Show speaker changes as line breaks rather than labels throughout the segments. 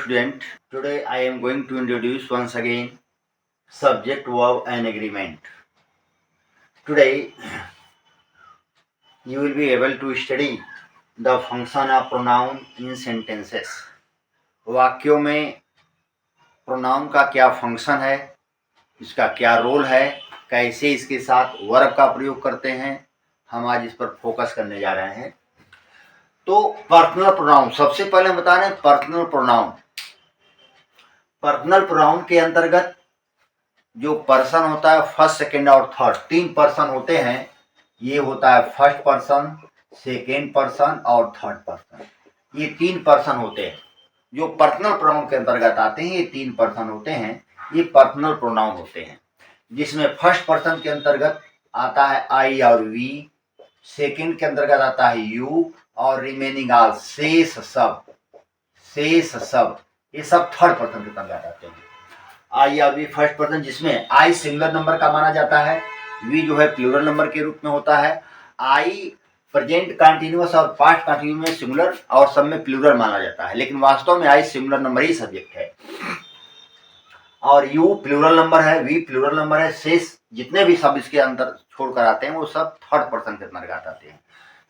student, today I am going to introduce once again subject, verb and agreement. Today you will be able to study the function of pronoun in sentences. वाक्यों में pronoun का क्या function है, इसका क्या role है, कैसे इसके साथ वर्ब का प्रयोग करते हैं, हम आज इस पर फोकस करने जा रहे हैं। तो पर्सनल प्रोनाउन सबसे पहले हम बता रहे हैं। पर्सनल प्रोनाउन के अंतर्गत जो पर्सन होता है फर्स्ट, सेकेंड और थर्ड, तीन पर्सन होते हैं। ये होता है फर्स्ट पर्सन, सेकेंड पर्सन और थर्ड पर्सन। ये तीन पर्सन होते हैं जो पर्सनल प्रोनाउन के अंतर्गत आते हैं। ये तीन पर्सन होते हैं, ये पर्सनल प्रोनाउन होते हैं, जिसमें फर्स्ट पर्सन के अंतर्गत आता है आई और वी, सेकेंड के अंतर्गत आता है यू और रिमेनिंग ऑल शेष सब ये सब थर्ड पर्सन के अंतर्गत आते हैं। आई या वी फर्स्ट पर्सन, जिसमें आई सिंगुलर नंबर का माना जाता है, वी जो है प्लूरल नंबर के रूप में होता है। आई प्रेजेंट कंटिन्यूअस और पास्ट कंटिन्यूअस में सिंगुलर और सब में प्लूरल माना जाता है, लेकिन वास्तव में आई सिंगुलर नंबर ही सब्जेक्ट है। और यू प्लूरल नंबर है, वी प्लूरल नंबर है। शेष जितने भी सब इसके अंदर छोड़कर आते हैं वो सब थर्ड पर्सन के अंतर्गत आते हैं।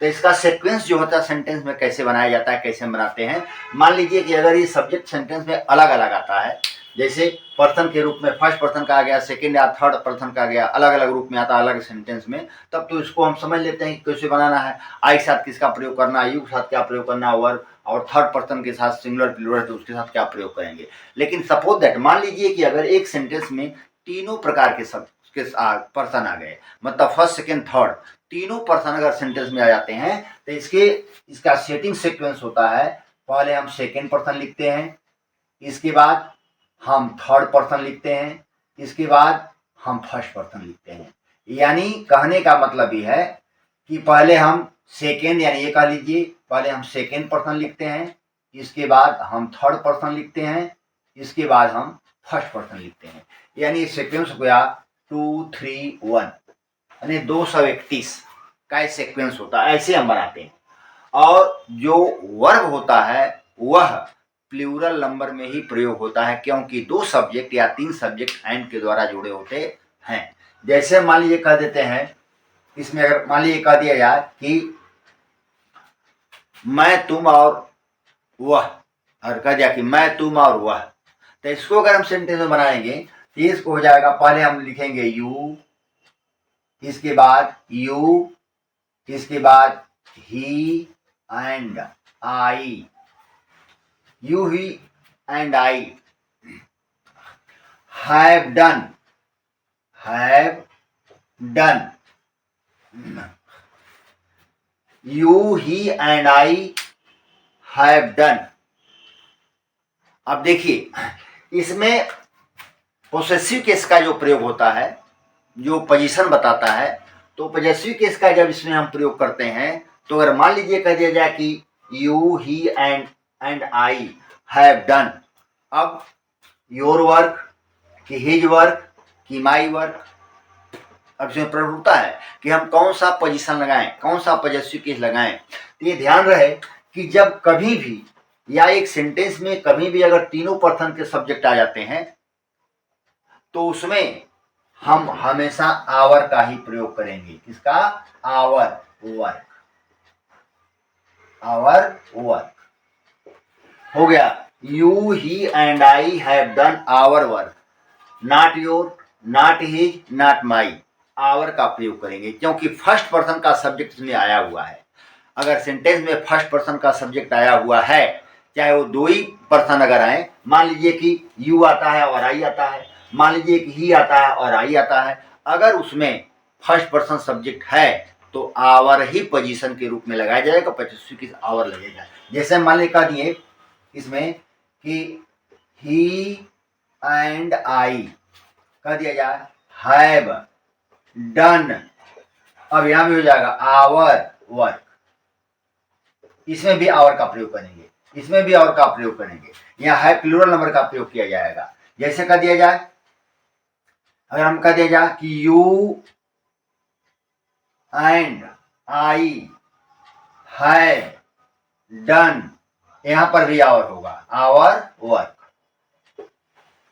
तो इसका सीक्वेंस जो होता है सेंटेंस में कैसे बनाया जाता है, कैसे बनाते हैं। मान लीजिए कि अगर ये सब्जेक्ट सेंटेंस में अलग अलग आता है, जैसे पर्सन के रूप में फर्स्ट पर्सन का आ गया, सेकेंड या थर्ड पर्सन का आ गया, अलग अलग रूप में आता है अलग सेंटेंस में, तब तो इसको हम समझ लेते हैं कि कैसे बनाना है। आई के साथ किसका प्रयोग करना है, यू के साथ क्या प्रयोग करना है, वर्ब, और थर्ड पर्सन के साथ सिंगुलर प्लूरल तो उसके साथ क्या प्रयोग करेंगे। लेकिन सपोज दैट, मान लीजिए कि अगर एक सेंटेंस में तीनों प्रकार के सब पर्सन आ गए, मतलब फर्स्ट, सेकेंड, थर्ड, तीनों पर्सन अगर सेंटेंस में आ जाते हैं, तो इसका सेटिंग सीक्वेंस होता है। पहले हम सेकेंड पर्सन लिखते हैं, इसके बाद हम थर्ड पर्सन लिखते हैं, इसके बाद हम फर्स्ट पर्सन लिखते हैं। यानी कहने का मतलब ये है कि पहले हम सेकेंड, यानी ये कह लीजिए पहले हम सेकेंड पर्सन लिखते हैं, इसके बाद हम थर्ड पर्सन लिखते हैं, इसके बाद हम फर्स्ट पर्सन लिखते हैं। यानी सीक्वेंस हो गया 2, 3, 1, यानी 231 का सीक्वेंस होता है। ऐसे हम बनाते हैं। और जो वर्ब होता है वह प्लूरल नंबर में ही प्रयोग होता है, क्योंकि दो सब्जेक्ट या तीन सब्जेक्ट एंड के द्वारा जुड़े होते हैं। जैसे मान लीजिए कह देते हैं, इसमें अगर मान लीजिए कह दिया जाए कि मैं, तुम और वह, और कह दिया कि मैं, तुम और वह, तो इसको अगर हम सेंटेंस में बनाएंगे तो इसको हो जाएगा, पहले हम लिखेंगे यू, इसके बाद यू, इसके बाद he and I, you, he and I have done you, he and I have done। अब देखिए इसमें पोसेसिव केस का जो प्रयोग होता है, जो पोजीशन बताता है, तो पोजेसिव केस का जब इसमें हम प्रयोग करते हैं, तो अगर मान लीजिए कह दिया जाए कि you, he and I have done, अब योर वर्क कि हिज वर्क कि माई वर्क, अब इसमें प्रश्न उठता है कि हम कौन सा पोजीशन लगाएं, कौन सा पोजेसिव केस लगाएं। तो ये ध्यान रहे कि जब कभी भी या एक सेंटेंस में कभी भी अगर तीनों पर्सन के सब्जेक्ट आ जाते हैं, तो उसमें हम हमेशा आवर का ही प्रयोग करेंगे। किसका? आवर वर्क, आवर वर्क हो गया। You, he and I have done our work, not your, not his, not my, our का प्रयोग करेंगे, क्योंकि फर्स्ट पर्सन का सब्जेक्ट इसमें आया हुआ है। अगर सेंटेंस में फर्स्ट पर्सन का सब्जेक्ट आया हुआ है, चाहे वो दो ही पर्सन अगर आए, मान लीजिए कि यू आता है और आई आता है, मान लीजिए कि ही आता है और आई आता है, अगर उसमें फर्स्ट पर्सन सब्जेक्ट है तो आवर ही पोजीशन के रूप में लगाया जाएगा, 25 आवर लगेगा। जैसे मान लीजिए कह दिए इसमें कि ही एंड आई कह दिया जाए हैव डन, अब यहां भी हो जाएगा आवर वर्क, इसमें भी आवर का प्रयोग करेंगे, इसमें भी आवर का प्रयोग करेंगे। यहाँ है प्लूरल नंबर का प्रयोग किया जाएगा। जैसे कह दिया जाए, अगर हम कह दिया जाए कि you and I have done यहाँ पर भी आवर होगा, आवर वर्क,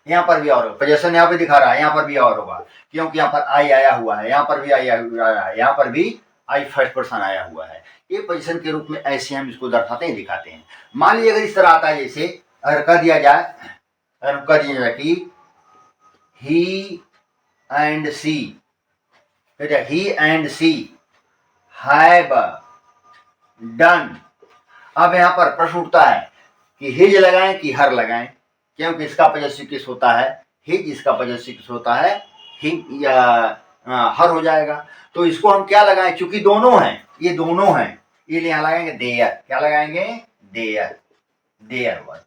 यहाँ पर भी आवर होगा, पोजीशन यहाँ पे दिखा रहा है, यहाँ पर भी आवर होगा क्योंकि यहाँ पर आई आया हुआ है, यहाँ पर भी आई आया है, यहाँ पर भी आई फर्स्ट पर्सन आया हुआ है। ये पोजीशन के रूप में ऐसे हम इसको दर्शाते हैं, दिखाते हैं। मान लीजिए अगर इस तरह आता है, जैसे अगर कह दिया जाए, अगर कह दिया जाए कि he and she, he and she have done. अब यहाँ पर प्रश्न उठता है कि हिज लगाएं कि हर लगाएं, क्योंकि इसका पॉजेसिव केस होता है हिज, इसका पॉजेसिव केस होता है ही या हर हो जाएगा। तो इसको हम क्या लगाएं, चूंकि दोनों हैं, ये दोनों हैं, ये यहाँ लगाएंगे देयर। क्या लगाएंगे, देयर, देयर वर्क।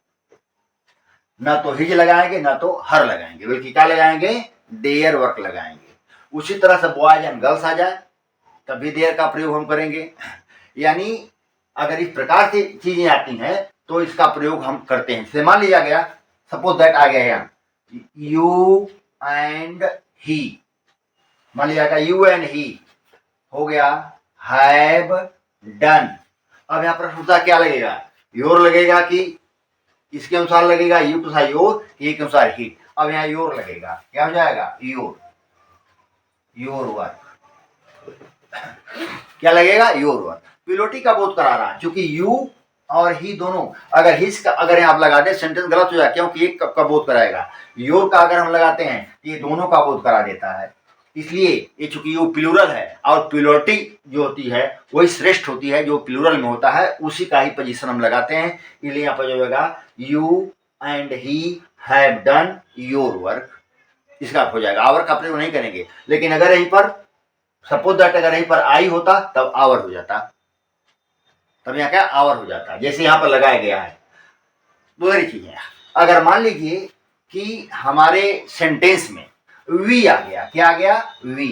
ना तो हिज लगाएंगे ना तो हर लगाएंगे, बल्कि क्या लगाएंगे, देयर वर्क लगाएंगे। उसी तरह से बॉयज एंड गर्ल्स आ जाए तभी देयर का प्रयोग हम करेंगे। यानी अगर इस प्रकार से चीजें आती हैं तो इसका प्रयोग हम करते हैं। जैसे मान लिया गया, सपोज दैट आ गया यहाँ यू एंड ही, मान लिया गया यू एंड ही हो गया हैव डन। अब यहाँ प्रश्न उठता क्या लगेगा, योर लगेगा कि इसके अनुसार लगेगा, यू के अनुसार योर, ये के अनुसार ही। अब यहाँ योर लगेगा, क्या हो जाएगा, योर, योर वर्क। क्या लगेगा, योर वर्क। पिलोटी का बोध करा रहा है, क्योंकि यू और ही दोनों, अगर हिज का अगर आप लगा दें सेंटेंस गलत हो जाए, क्योंकि एक का बोध कराएगा। योर का अगर हम लगाते हैं ये दोनों का बोध करा देता है, इसलिए ये चूंकि यू प्लूरल है और प्लूरलिटी जो होती है वही श्रेष्ठ होती है, जो प्लूरल में होता है उसी का ही पोजीशन हम लगाते हैं। इसलिए यहाँ पर जो होगा you and he have done your work, इसका हो जाएगा। आवर का प्रयोग नहीं करेंगे, लेकिन अगर यहीं पर सपोज दैट अगर यहीं पर आई होता तब आवर हो जाता, तब यहाँ क्या आवर हो जाता, जैसे यहाँ पर लगाया गया है। दूसरी चीज है, अगर मान लीजिए कि हमारे सेंटेंस में वी आ गया, क्या आ गया, वी,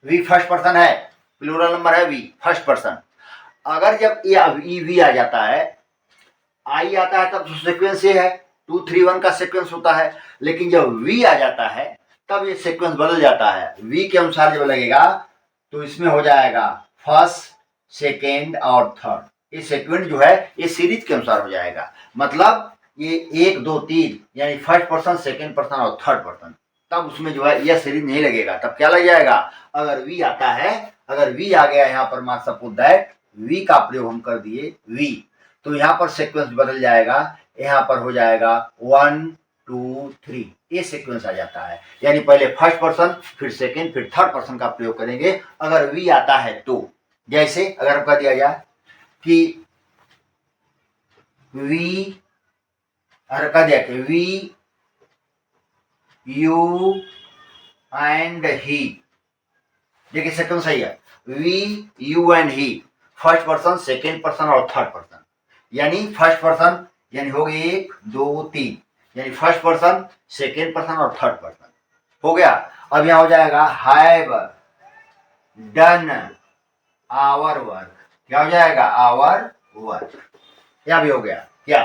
वी फर्स्ट पर्सन है, प्लूरल नंबर है वी फर्स्ट पर्सन। अगर जब ये वी आ जाता है, आई आता है तब तो सीक्वेंस ये है 2 3 1 का सीक्वेंस होता है, लेकिन जब वी आ जाता है तब ये सीक्वेंस बदल जाता है। वी के अनुसार जब लगेगा तो इसमें हो जाएगा फर्स्ट, सेकेंड और थर्ड। ये सीक्वेंस जो है ये सीरीज के अनुसार हो जाएगा, मतलब ये 1 2 3 यानी फर्स्ट पर्सन, सेकेंड पर्सन और थर्ड पर्सन। तब उसमें जो है यह सीरीज नहीं लगेगा, तब क्या लग जाएगा, अगर वी आता है, अगर वी आ गया यहाँ पर, मान सपोज दैट वी का प्रयोग हम कर दिए वी, तो यहाँ पर सीक्वेंस बदल जाएगा, यहाँ पर हो जाएगा 1 2 3, ये सीक्वेंस आ जाता है। यानी पहले फर्स्ट पर्सन, फिर सेकेंड, फिर थर्ड पर्सन का प्रयोग करेंगे अगर वी आता है तो। जैसे अगर आपका दिया जाए कि वी, अगर कह दिया कि वी यू एंड ही, देखिए सेकंड सही है, we you and he first person, second person और थर्ड पर्सन। यानी फर्स्ट पर्सन यानी हो गई 1 2 3, यानी फर्स्ट पर्सन, सेकेंड पर्सन और थर्ड पर्सन हो गया। अब यहां हो जाएगा हैव डन आवर वर्क, क्या हो जाएगा, आवर वर्क। यहां भी हो गया क्या,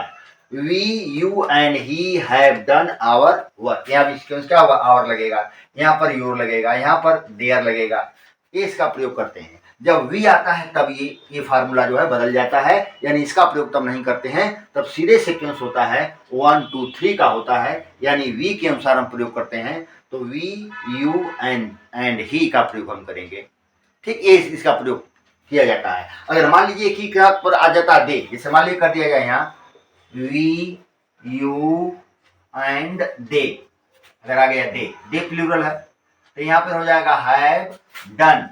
we you and he have done our work. यहाँ भी क्या होगा, आवर लगेगा, यहाँ पर योर लगेगा, यहाँ पर देयर लगेगा। ये इसका प्रयोग करते हैं। जब वी आता है तब ये फार्मूला जो है बदल जाता है, यानी इसका प्रयोग तब नहीं करते हैं, तब सीधे सीक्वेंस होता है 1 2 3 का होता है, यानी वी के अनुसार हम प्रयोग करते हैं। तो वी यू एंड ही का प्रयोग हम करेंगे, ठीक, ये इसका प्रयोग किया जाता है। अगर मान लीजिए कि क्या पर आ जाता है दे, जैसे मान लीजिए कर दिया जाए यहाँ वी यू एंड दे, अगर आ गया दे, दे प्लूरल है तो यहाँ पर हो जाएगा हैव डन,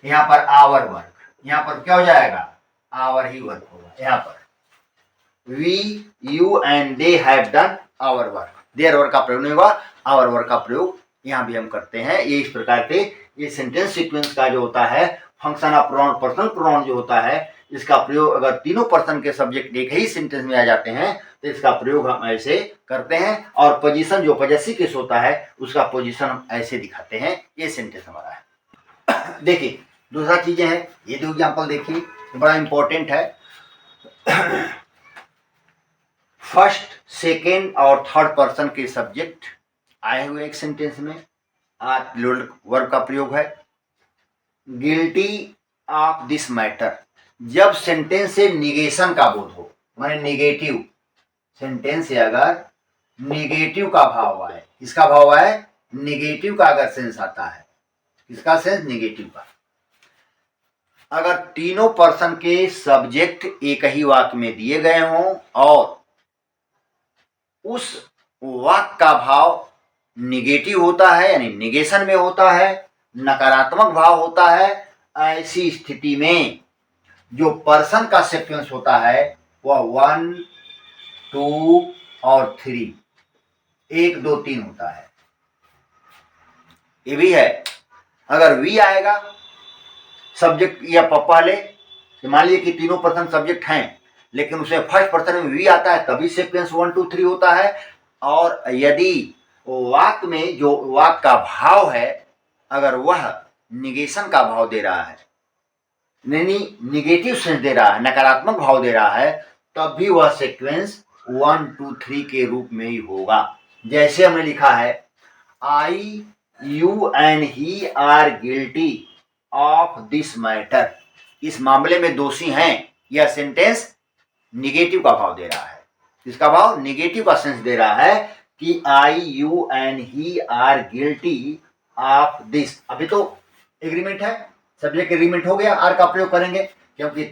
यहाँ पर आवर वर्क, यहाँ पर क्या हो जाएगा, आवर ही वर्क होगा। यहाँ पर we you and they have done our work, their work का प्रयोग नहीं हुआ, आवर वर्क का प्रयोग यहाँ भी हम करते हैं। ये इस प्रकार के ये सेंटेंस सीक्वेंस का जो होता है function of pronoun, personal pronoun जो होता है, इसका प्रयोग अगर तीनों पर्सन के सब्जेक्ट एक ही सेंटेंस में आ जाते हैं तो इसका प्रयोग हम ऐसे करते हैं। और पोजीशन जो पॉजेसिव केस होता है उसका पोजीशन हम ऐसे दिखाते हैं। ये सेंटेंस हमारा है। देखिए दूसरा चीजें हैं, ये दो एग्जाम्पल देखिए, बड़ा इंपॉर्टेंट है। फर्स्ट, सेकेंड और थर्ड पर्सन के सब्जेक्ट आए हुए एक सेंटेंस में प्लूरल वर्ब का प्रयोग है। गिल्टी ऑफ दिस मैटर, जब सेंटेंस से निगेशन का बोध हो, माने निगेटिव सेंटेंस से अगर निगेटिव का भाव आए, किसका भाव आए, निगेटिव का अगर सेंस आता है, किसका सेंस, निगेटिव का। अगर तीनों पर्सन के सब्जेक्ट एक ही वाक्य में दिए गए हों और उस वाक्य का भाव निगेटिव होता है, यानी निगेशन में होता है, नकारात्मक भाव होता है, ऐसी स्थिति में जो पर्सन का सीक्वेंस होता है वह 1, 2 और 3, 1, 2, 3 होता है। ये भी है। अगर वी आएगा सब्जेक्ट या पहले, मान लीजिए कि तीनों पर्सन सब्जेक्ट हैं, लेकिन उसमें फर्स्ट पर्सन में वी आता है, तभी सीक्वेंस 1, 2, 3 होता है। और यदि वाक्य में जो वाक्य का भाव है, अगर वह निगेशन का भाव दे रहा है, नहीं निगेटिव सेंस दे रहा है, नकारात्मक भाव दे रहा है, तब भी वह सीक्वेंस 1, 2, 3 के रूप में ही होगा। जैसे हमने लिखा है, I, you and he are guilty of this matter, इस मामले में दोषी हैं, यह सेंटेंस निगेटिव का भाव दे रहा है। इसका भाव निगेटिव का सेंस दे रहा है कि I, you and he are guilty of this. अभी तो एग्रीमेंट है, सब्जेक्ट एग्रीमेंट हो गया, आर का प्रयोग करेंगे क्योंकि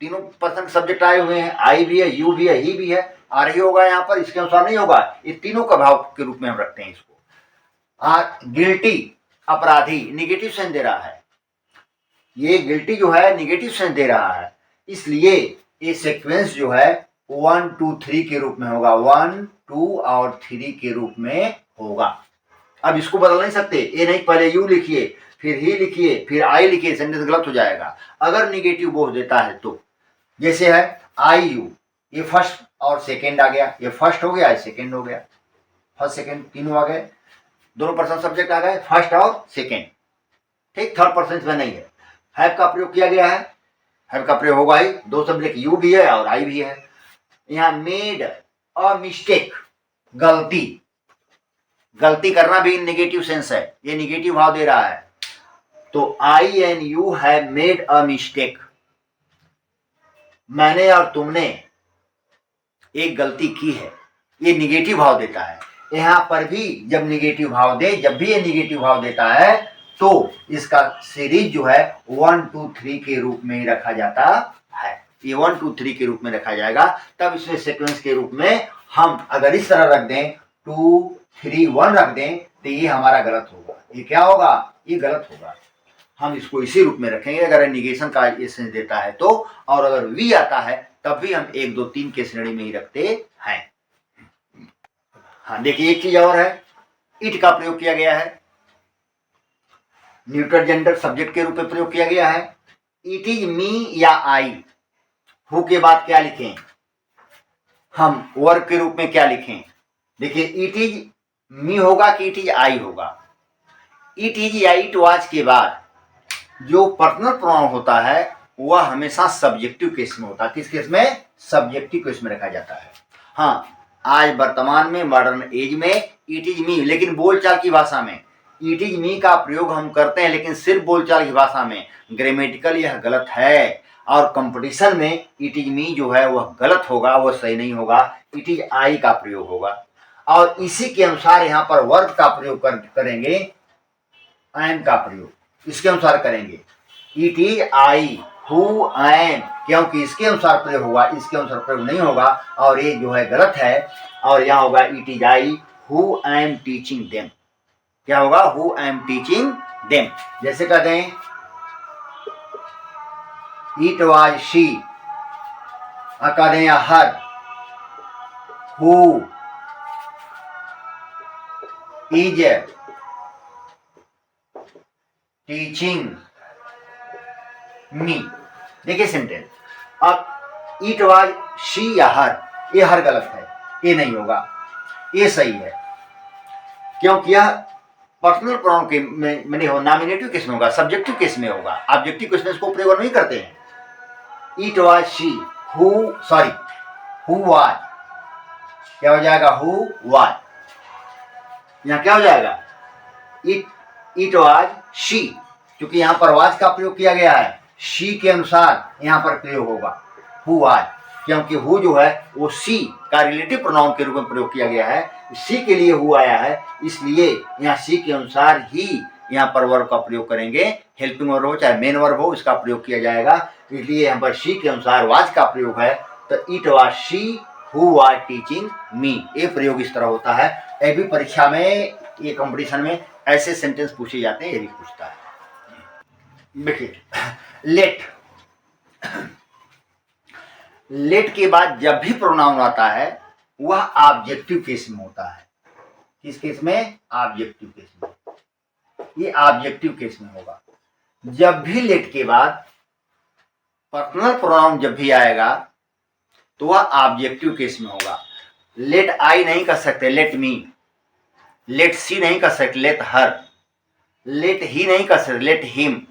तीनों पर्सन सब्जेक्ट आए हुए हैं, आई भी है, यू भी है, ही भी है, आर ही होगा यहाँ पर, इसके अनुसार नहीं होगा। ये तीनों का भाव के रूप में हम रखते हैं इसको। आर गिल्टी, अपराधी, निगेटिव सेंस दे रहा है, ये गिल्टी जो है निगेटिव सेंस दे रहा है, इसलिए ये सीक्वेंस जो है 1, 2, 3 के रूप में होगा, 1, 2 और 3 के रूप में होगा। अब इसको बदल नहीं सकते, ये नहीं पहले यू लिखिए फिर ही लिखिए फिर आई लिखिए, सेंटेंस गलत हो जाएगा अगर निगेटिव बोझ देता है तो। जैसे है आई यू, ये फर्स्ट और सेकेंड आ गया, ये फर्स्ट हो गया, ये सेकेंड हो गया, फर्स्ट सेकेंड तीनों आ गए, दोनों पर्सन सब्जेक्ट आ गए, फर्स्ट और सेकेंड, ठीक। थर्ड पर्सन में नहीं है, हैव का प्रयोग किया गया है, हैव का प्रयोग होगा ही, दो सब्जेक्ट यू भी है और आई भी है। यहाँ मेड अ मिस्टेक, गलती, गलती करना भी नेगेटिव सेंस है, ये नेगेटिव भाव दे रहा है, तो I and you have made a mistake, मैंने और तुमने एक गलती की है, ये निगेटिव भाव देता है। यहां पर भी जब निगेटिव भाव दे, जब भी ये निगेटिव भाव देता है तो इसका सीरीज जो है 1, 2, 3 के रूप में ही रखा जाता है, ये 1, 2, 3 के रूप में रखा जाएगा। तब इसमें सीक्वेंस के रूप में हम अगर इस तरह रख दें 2, 3, 1 रख दें तो ये हमारा गलत होगा, ये क्या होगा, ये गलत होगा। हम इसको इसी रूप में रखेंगे अगर निगेशन का एसेंस देता है तो, और अगर वी आता है तब भी हम 1, 2, 3 के श्रेणी में ही रखते हैं। हाँ देखिए एक चीज और है, इट का प्रयोग किया गया है, न्यूट्रल जेंडर सब्जेक्ट के रूप में प्रयोग किया गया है। इट इज मी या आई, हु के बाद क्या लिखें, हम वर्ब के रूप में क्या लिखें, देखिए इट इज मी होगा कि इट इज आई होगा। इट इज या इट वाज के बाद जो पर्सनल प्रोनाउन होता है वह हमेशा सब्जेक्टिव केस में होता है। किस केस में, सब्जेक्टिव केस में रखा जाता है। हाँ आज वर्तमान में मॉडर्न एज में इट इज मी, लेकिन बोलचाल की भाषा में इट इज मी का प्रयोग हम करते हैं, लेकिन सिर्फ बोलचाल की भाषा में, ग्रामेटिकल यह गलत है। और कंपटीशन में इट इज मी जो है वह गलत होगा, वह सही नहीं होगा, इट इज आई का प्रयोग होगा। और इसी के अनुसार यहाँ पर वर्ब का प्रयोग करेंगे, एम का प्रयोग इसके अनुसार करेंगे, it is I who am, क्योंकि इसके अनुसार प्रयोग होगा, इसके अनुसार प्रयोग नहीं होगा और ये जो है गलत है। और यहाँ होगा it is I who am teaching them, क्या होगा, हु एम टीचिंग देम। जैसे कहते हैं इट वाज शी, कहते हैं हर, हु इज टीचिंग मी। देखिए सेंटेंस, अब इट वाज शी या हर, ये हर गलत है, ये नहीं होगा, ये सही है, क्योंकि यह पर्सनल प्रोनाउन के में नहीं हो, नॉमिनेटिव केस में होगा, सब्जेक्टिव केस में होगा, ऑब्जेक्टिव केस में इसको प्रयोग नहीं करते हैं। It was she who, sorry who was, क्या हो जाएगा, हु वाज, यहाँ क्या हो जाएगा, इट वाज शी, क्योंकि यहाँ पर वाज का प्रयोग किया गया है, शी के अनुसार यहाँ पर प्रयोग होगा हु आज, क्योंकि हु जो है वो शी का रिलेटिव प्रोनाउन के रूप में प्रयोग किया गया है, शी के लिए हु आया है, इसलिए यहाँ शी के अनुसार ही यहाँ पर वर्ब का प्रयोग करेंगे। हेल्पिंग वर्ब हो चाहे मेन वर्ब हो, इसका प्रयोग किया जाएगा। इसलिए यहाँ पर शी के अनुसार वाज का प्रयोग है, तो it was she who was teaching me, ये प्रयोग इस तरह होता है। ये भी परीक्षा में, ये कंपटीशन में ऐसे सेंटेंस पूछे जाते हैं, ये भी पूछता है। देखिए लेट, लेट के बाद जब भी प्रोनाउन आता है वह ऑब्जेक्टिव केस में होता है। किस केस में? ऑब्जेक्टिव केस में। ये ऑब्जेक्टिव केस में होगा। जब भी लेट के बाद पर्सनल प्रोनाउन जब भी आएगा तो वह ऑब्जेक्टिव केस में होगा। लेट आई नहीं कर सकते, लेट मी। लेट सी नहीं कर सकते, लेट हर। लेट ही नहीं कर सकते, लेट हिम।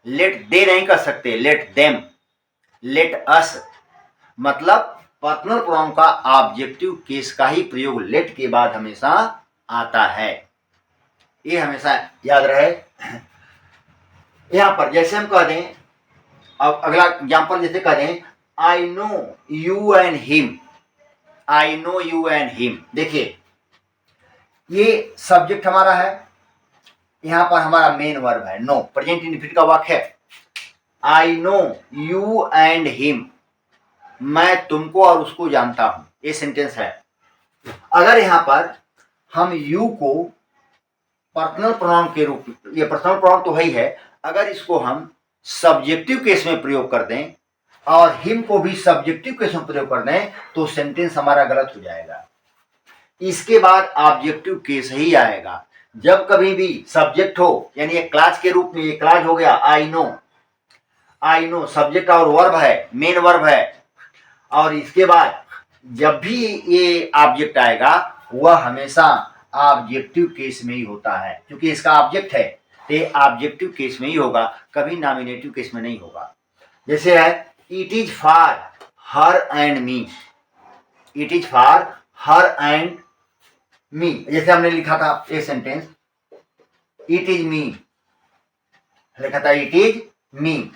लेट दे नहीं कर सकते, लेट देम। Let us. मतलब पर्सनल प्रोनाउन का ऑब्जेक्टिव केस का ही प्रयोग लेट के बाद हमेशा आता है, ये हमेशा याद रहे। यहां पर जैसे हम कह दें, अब अगला एग्जांपल जैसे कह दें, I know you and him. I know you and him. देखिए ये सब्जेक्ट हमारा है, यहां पर हमारा मेन वर्ब है नो, प्रेजेंट इंडेफिनिट का वाक्य है। I know you and him, मैं तुमको और उसको जानता हूं, ये सेंटेंस है। अगर यहां पर हम यू को पर्सनल प्रोनाउन के रूप में, ये पर्सनल प्रोनाउन तो है ही है, अगर इसको हम सब्जेक्टिव केस में प्रयोग कर दें और हिम को भी सब्जेक्टिव केस में प्रयोग कर दें तो सेंटेंस हमारा गलत हो जाएगा। इसके बाद ऑब्जेक्टिव केस ही आएगा। जब कभी भी सब्जेक्ट हो, यानी एक क्लास के रूप में, ये क्लास हो गया I know. I know subject और वर्ब है, मेन वर्ब है, और इसके बाद जब भी ये ऑब्जेक्ट आएगा वह हमेशा ऑब्जेक्टिव केस में ही होता है, क्योंकि इसका ऑब्जेक्ट है तो ये ऑब्जेक्टिव केस में ही होगा, कभी नॉमिनेटिव केस में नहीं होगा। जैसे है it is for her and me. It is for her and me, जैसे हमने लिखा था ये सेंटेंस, इट इज मी लिखा था, इट इज मी,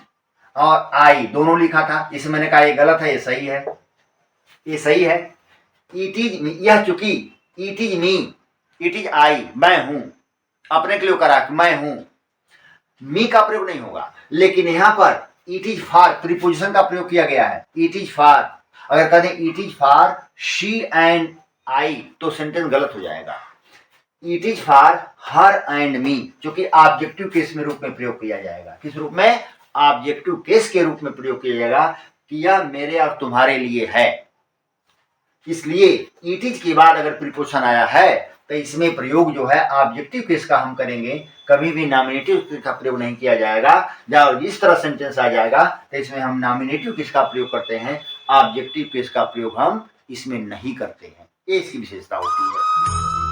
और आई दोनों लिखा था। जिसे मैंने कहा ये गलत है, ये सही है, ये सही है। इट इज मी, यह चूंकि it is me, it is I, मैं हूं, अपने के लिए करा मैं हूं, मी का प्रयोग नहीं होगा। लेकिन यहां पर इट इज फॉर प्रीपोजिशन का प्रयोग किया गया है। इट इज फॉर, अगर कहते हैं it is for she and I तो सेंटेंस गलत हो जाएगा। It is for her and me, क्योंकि ऑब्जेक्टिव केस में रूप में प्रयोग किया जाएगा। किस रूप में? ऑब्जेक्टिव केस के रूप में प्रयोग किया जाएगा कि यह मेरे और तुम्हारे लिए है। इसलिए इट इज के बाद अगर प्रीपोजिशन आया है तो इसमें प्रयोग जो है ऑब्जेक्टिव केस का हम करेंगे, कभी भी नॉमिनेटिव केस का प्रयोग नहीं किया जाएगा। जब इस तरह सेंटेंस आ जाएगा तो इसमें हम नॉमिनेटिव केस का प्रयोग करते हैं, ऑब्जेक्टिव केस का प्रयोग हम इसमें नहीं करते हैं। ये इसकी विशेषता होती है।